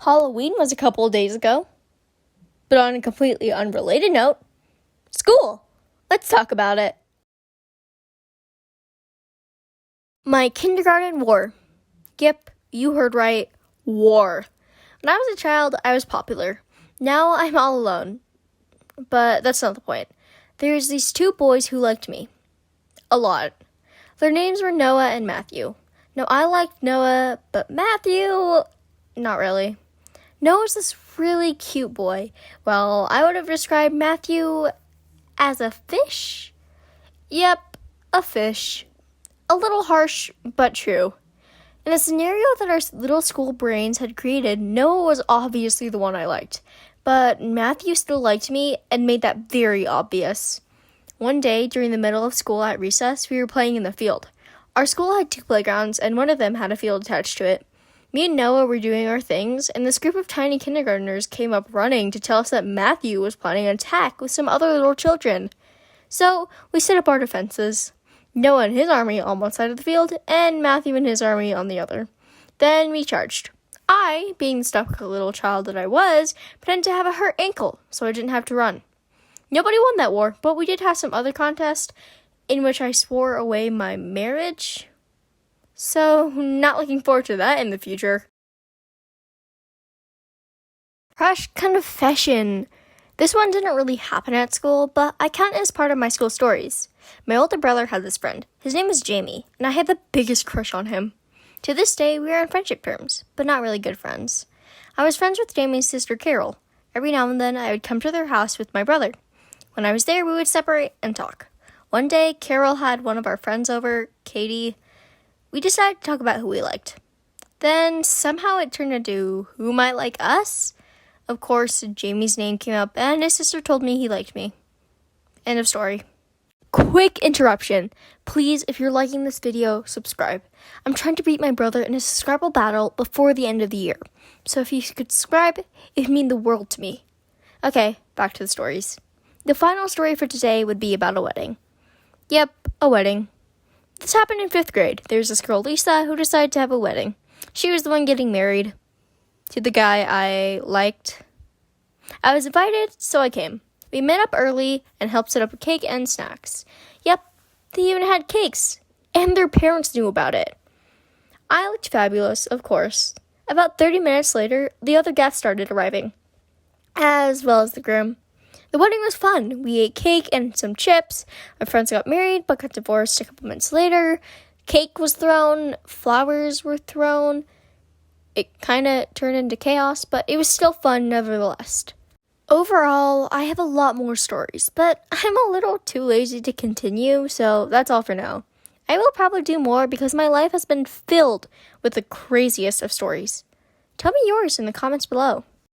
Halloween was a couple of days ago. But on a completely unrelated note, school. Let's talk about it. My kindergarten war. Yep, you heard right, war. When I was a child, I was popular. Now I'm all alone. But that's not the point. There's these two boys who liked me. A lot. Their names were Noah and Matthew. Now, I liked Noah, but Matthew, not really. Noah's this really cute boy. Well, I would have described Matthew as a fish. Yep, a fish. A little harsh, but true. In a scenario that our little school brains had created, Noah was obviously the one I liked. But Matthew still liked me and made that very obvious. One day, during the middle of school at recess, we were playing in the field. Our school had 2 playgrounds, and one of them had a field attached to it. Me and Noah were doing our things, and this group of tiny kindergartners came up running to tell us that Matthew was planning an attack with some other little children. So, we set up our defenses. Noah and his army on one side of the field, and Matthew and his army on the other. Then we charged. I, being the stuck little child that I was, pretended to have a hurt ankle, so I didn't have to run. Nobody won that war, but we did have some other contest in which I swore away my marriage. So, not looking forward to that in the future. Crush confession. This one didn't really happen at school, but I count it as part of my school stories. My older brother had this friend. His name was Jamie, and I had the biggest crush on him. To this day, we are on friendship terms, but not really good friends. I was friends with Jamie's sister, Carol. Every now and then, I would come to their house with my brother. When I was there, we would separate and talk. One day, Carol had one of our friends over, Katie. We decided to talk about who we liked. Then, somehow it turned into who might like us. Of course, Jamie's name came up, and his sister told me he liked me. End of story. Quick interruption. Please, if you're liking this video, subscribe. I'm trying to beat my brother in a subscriber battle before the end of the year. So if you could subscribe, it would mean the world to me. Okay, back to the stories. The final story for today would be about a wedding. Yep, a wedding. This happened in 5th grade. There's this girl, Lisa, who decided to have a wedding. She was the one getting married to the guy I liked. I was invited, so I came. We met up early and helped set up a cake and snacks. Yep, they even had cakes, and their parents knew about it. I looked fabulous, of course. About 30 minutes later, the other guests started arriving, as well as the groom. The wedding was fun. We ate cake and some chips. My friends got married, but got divorced a couple months later. Cake was thrown, flowers were thrown. It kind of turned into chaos, but it was still fun nevertheless. Overall, I have a lot more stories, but I'm a little too lazy to continue, so that's all for now. I will probably do more because my life has been filled with the craziest of stories. Tell me yours in the comments below.